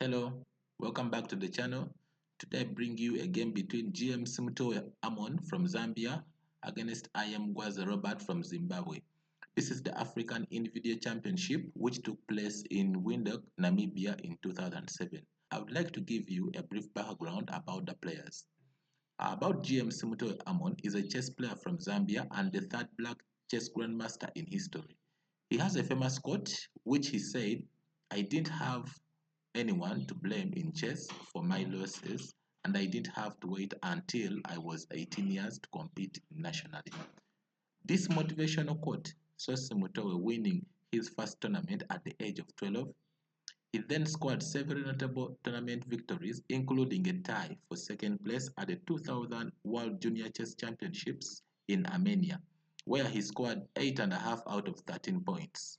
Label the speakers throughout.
Speaker 1: Hello, welcome back to the channel. Today I bring you a game between Simutowe Amon from Zambia against IM Gwaze Robert from Zimbabwe. This is the African Individual Championship which took place in Windhoek, Namibia in 2007. I would like to give you a brief background about the players. About Simutowe Amon is a chess player from Zambia and the third black chess grandmaster in history. He has a famous quote which he said, "I didn't have anyone to blame in chess for my losses, and I didn't have to wait until I was 18 years to compete nationally." This motivational quote saw Simutowe winning his first tournament at the age of 12. He then scored several notable tournament victories, including a tie for second place at the 2000 World Junior Chess Championships in Armenia, where he scored 8.5 out of 13 points.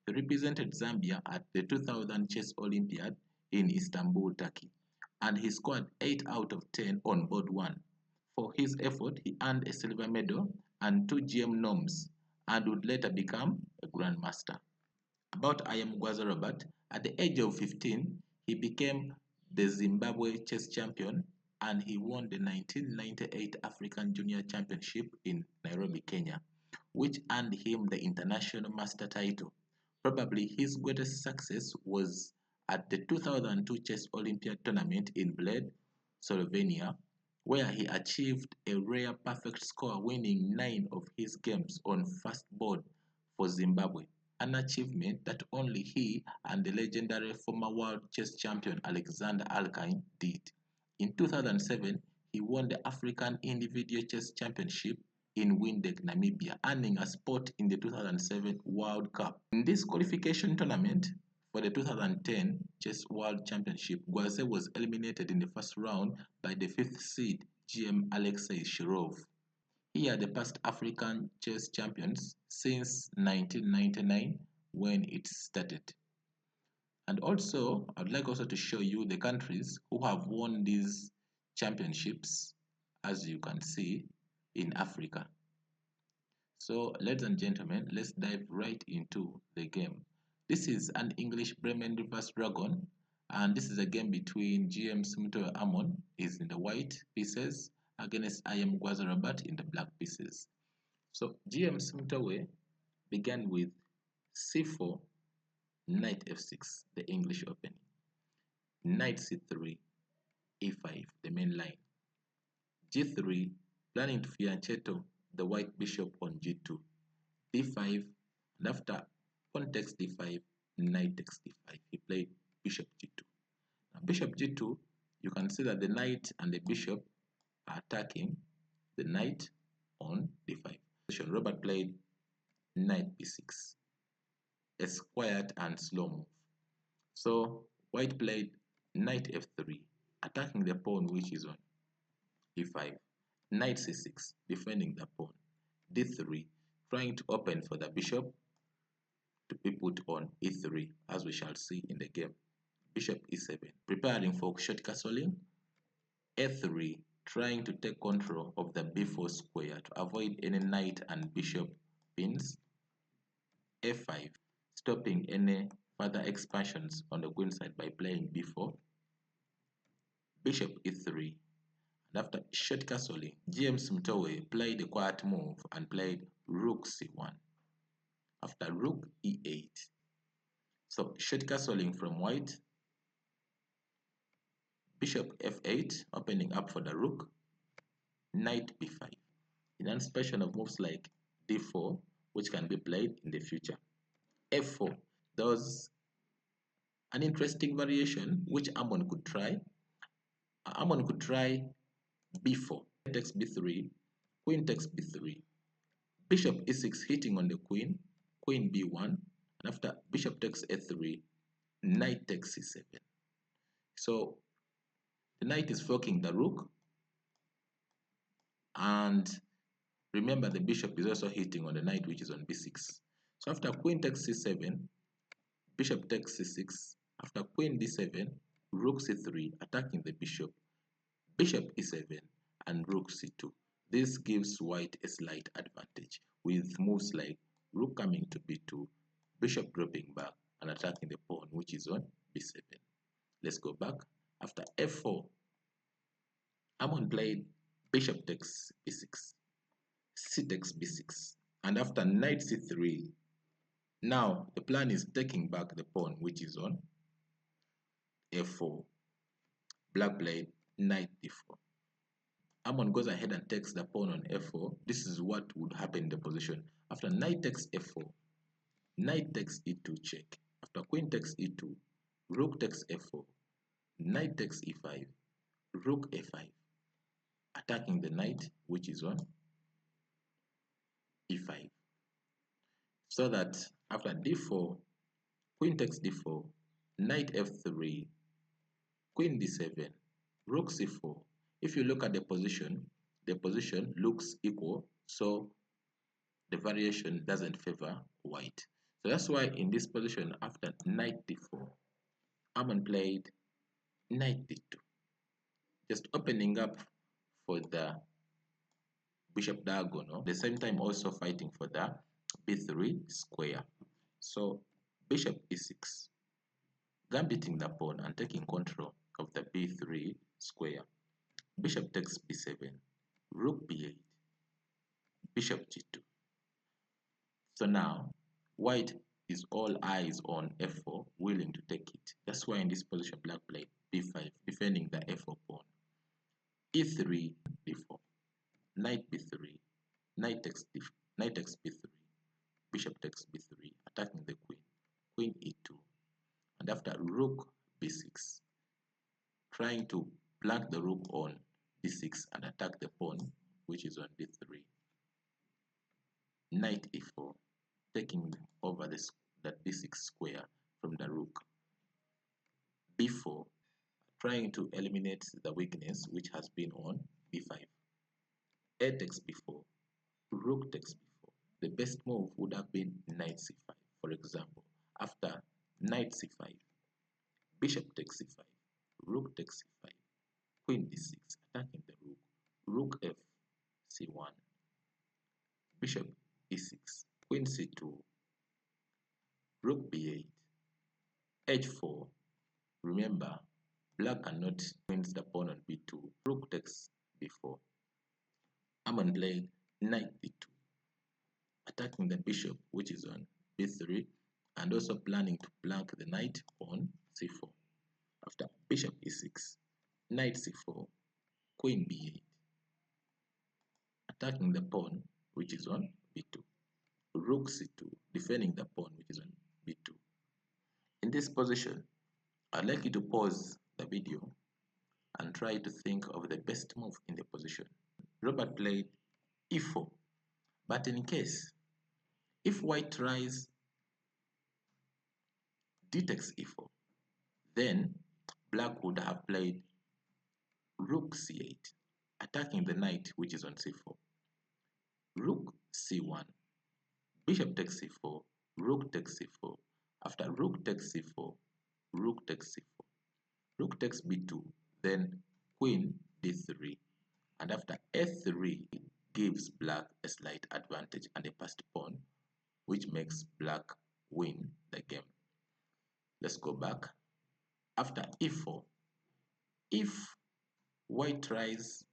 Speaker 1: He represented Zambia at the 2000 Chess Olympiad in Istanbul, Turkey, and he scored 8 out of 10 on board 1. For his effort, he earned a silver medal and 2 GM noms and would later become a grandmaster. About IM Gwaze Robert, at the age of 15, he became the Zimbabwe chess champion and he won the 1998 African Junior Championship in Nairobi, Kenya, which earned him the international master title. Probably his greatest success was at the 2002 Chess Olympiad tournament in Bled, Slovenia, where he achieved a rare perfect score, winning 9 of his games on first board for Zimbabwe, an achievement that only he and the legendary former world chess champion Alexander Alkine did. In 2007, he won the African Individual Chess Championship in Windhoek, Namibia, earning a spot in the 2007 World Cup. In this qualification tournament for the 2010 Chess World Championship, Gwaze was eliminated in the first round by the 5th seed GM Alexei Shirov. He are the past African chess champions since 1999 when it started. And also, I'd like also to show you the countries who have won these championships, as you can see, in Africa. So, ladies and gentlemen, let's dive right into the game. This is an English Bremen Reverse Dragon, and this is a game between Simutowe Amon is in the white pieces against IM Gwaze Robert in the black pieces. So Simutowe began with c4, knight f6, the English opening, knight c3, e5, the main line, g3, planning to fianchetto the white bishop on g2, d5, and after pawn takes d5, knight takes d5. He played bishop g2. Now bishop g2, you can see that the knight and the bishop are attacking the knight on d5. Robert played knight b6, a quiet and slow move. So white played knight f3, attacking the pawn which is on e5, knight c6, defending the pawn, d3, trying to open for the bishop to be put on e3, as we shall see in the game. Bishop e7, preparing for short castling, a3, trying to take control of the b4 square to avoid any knight and bishop pins, a5, stopping any further expansions on the queen side by playing b4, bishop e3, and after short castling, Simutowe played a quiet move and played rook c1. After rook e8, so short castling from white, bishop f8, opening up for the rook, knight b5, in anticipation of moves like d4, which can be played in the future. f4, there was an interesting variation which Amon could try. Amon could try b4, takes b3, queen takes b3, bishop e6 hitting on the queen, queen b1, and after bishop takes a3, knight takes c7. So the knight is forking the rook, and remember the bishop is also hitting on the knight which is on b6. So after queen takes c7, bishop takes c6, after queen d7, rook c3, attacking the bishop, bishop e7, and rook c2. This gives white a slight advantage with moves like rook coming to b2, bishop dropping back, and attacking the pawn which is on b7. Let's go back. After f4, Amon played bishop takes b6, c takes b6, and after knight c3, now the plan is taking back the pawn which is on f4. Black played knight d4. Amon goes ahead and takes the pawn on f4. This is what would happen in the position. After knight takes f4, knight takes e2 check. After queen takes e2, rook takes f4, knight takes e5, rook a5, attacking the knight which is on e5. So that after d4, queen takes d4, knight f3, queen d7, rook c4. If you look at the position looks equal, so the variation doesn't favor white. So that's why in this position, after knight d4, Amon played knight d2, just opening up for the bishop diagonal, at the same time also fighting for the b3 square. So bishop e6, gambiting the pawn and taking control of the b3 square. Bishop takes b7, rook b8, bishop g2. So now white is all eyes on f4, willing to take it. That's why in this position black played b5, defending the f4 pawn. e3, d4, knight b3, knight takes b3, bishop takes b3, attacking the queen, queen e2, and after rook b6, trying to blank the rook on d6 and attack the pawn which is on d3, knight e4, taking over that d6 square from the rook, b4, trying to eliminate the weakness which has been on b5, a takes b4, rook takes b4. The best move would have been knight c5. For example, after knight c5, bishop takes c5, rook takes c5, queen d6, attacking the rook, rook f c1, bishop e6, queen c2, rook b8, h4. Remember, black cannot win the pawn on b2, rook takes b4. Amon played knight d2, attacking the bishop which is on b3 and also planning to blank the knight on c4. After bishop e6, knight c4, queen b8, attacking the pawn which is on b2, rook c2, defending the pawn which is on b2. In this position, I'd like you to pause the video and try to think of the best move in the position. Robert played e4, but in case if white tries d takes e4, then black would have played rook c8, attacking the knight which is on c4, rook c1, bishop takes c4, rook takes c4. After rook takes c4, rook takes c4, rook takes b2, then queen d3, and after f3 gives black a slight advantage and a passed pawn, which makes black win the game. Let's go back. After e4, if white tries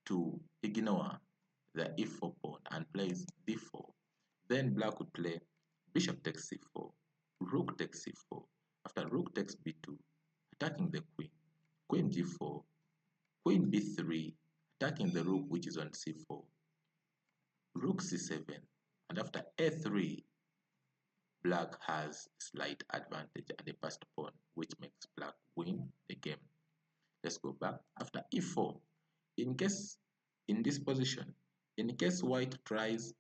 Speaker 1: to ignore the e4 pawn and plays d4, then black would play bishop takes c4, rook takes c4. After rook takes b2, attacking the queen, queen g4, queen b3, attacking the rook which is on c4, rook c7, and after a3, black has slight advantage and a passed pawn, which makes black win the game. Let's go back. After e4, in this position, in case white tries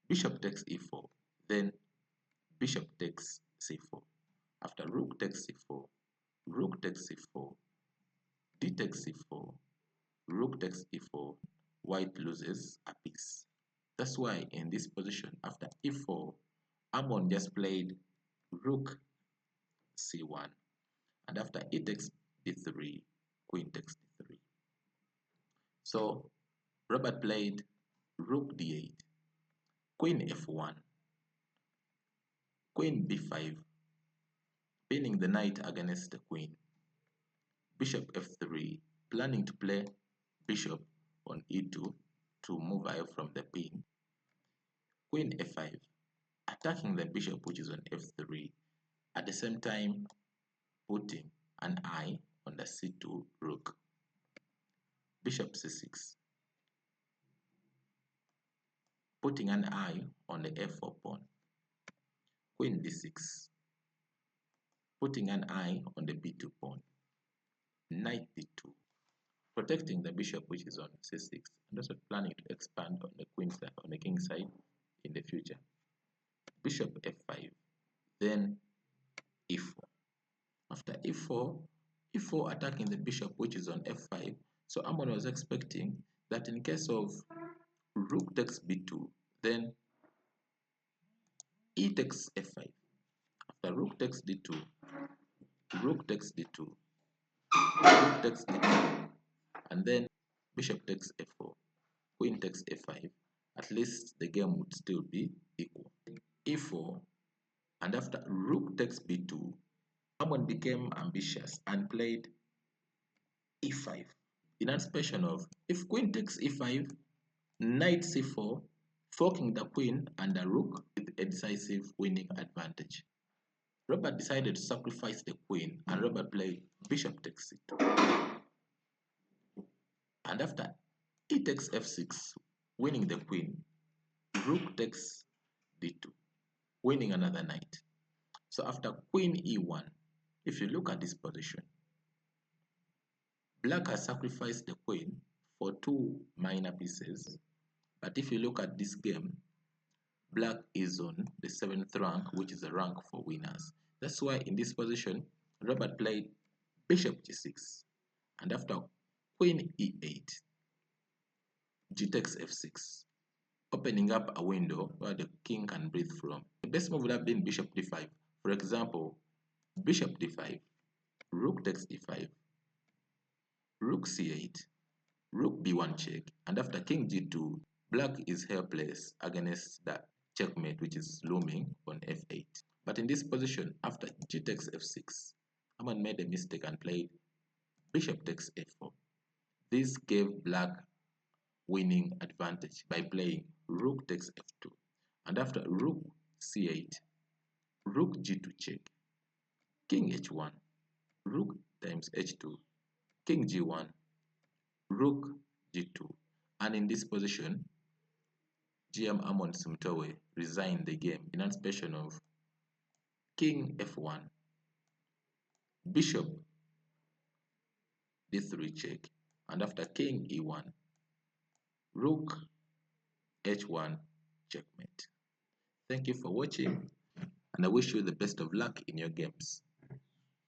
Speaker 1: bishop takes e4, then bishop takes c4. After rook takes c4, rook takes c4, d takes c4, rook takes e4, white loses a piece. That's why in this position, after e4, Amon just played rook c1, and after e takes d3, queen takes d3. So Robert played rook d8, queen f1, queen b5, pinning the knight against the queen, bishop f3, planning to play bishop on e2 to move away from the pin. Queen f5, attacking the bishop which is on f3, at the same time putting an eye on the c2 rook. Bishop c6, putting an eye on the f4 pawn. Queen d6, putting an eye on the b2 pawn. Knight d2, protecting the bishop which is on c6, and also planning to expand on the queen side, on the king side in the future. Bishop f5, then e4. After e4 attacking the bishop which is on f5. So Amon was expecting that in case of rook takes b2, then e takes f5. After rook takes d2, rook takes d2, rook takes d2, and then bishop takes f4, queen takes f5. At least the game would still be equal. e4, and after rook takes b2, Amon became ambitious and played e5 in anticipation of if queen takes e5, knight c4, forking the queen and the rook with a decisive winning advantage. Robert decided to sacrifice the queen, and Robert played bishop takes c2. And after e takes f6, winning the queen, rook takes d2, winning another knight. So after queen e1, if you look at this position, black has sacrificed the queen for two minor pieces. But if you look at this game, black is on the 7th rank, which is a rank for winners. That's why in this position, Robert played bishop g6. And after queen e8, g takes f6, opening up a window where the king can breathe from. The best move would have been bishop d5. For example, bishop d5, rook takes d5, rook c8, rook b1 check, and after king g2, black is helpless against the checkmate which is looming on f8. But in this position, after g takes f6, Amon made a mistake and played bishop takes f4. This gave black winning advantage by playing rook takes f2. And after rook c8, rook g2 check, king h1, rook times h2, king g1, rook g2. And in this position, GM Amon Simutowe resigned the game in anticipation of king f1, bishop d3 check, and after king e1, rook h1 checkmate. Thank you for watching, and I wish you the best of luck in your games.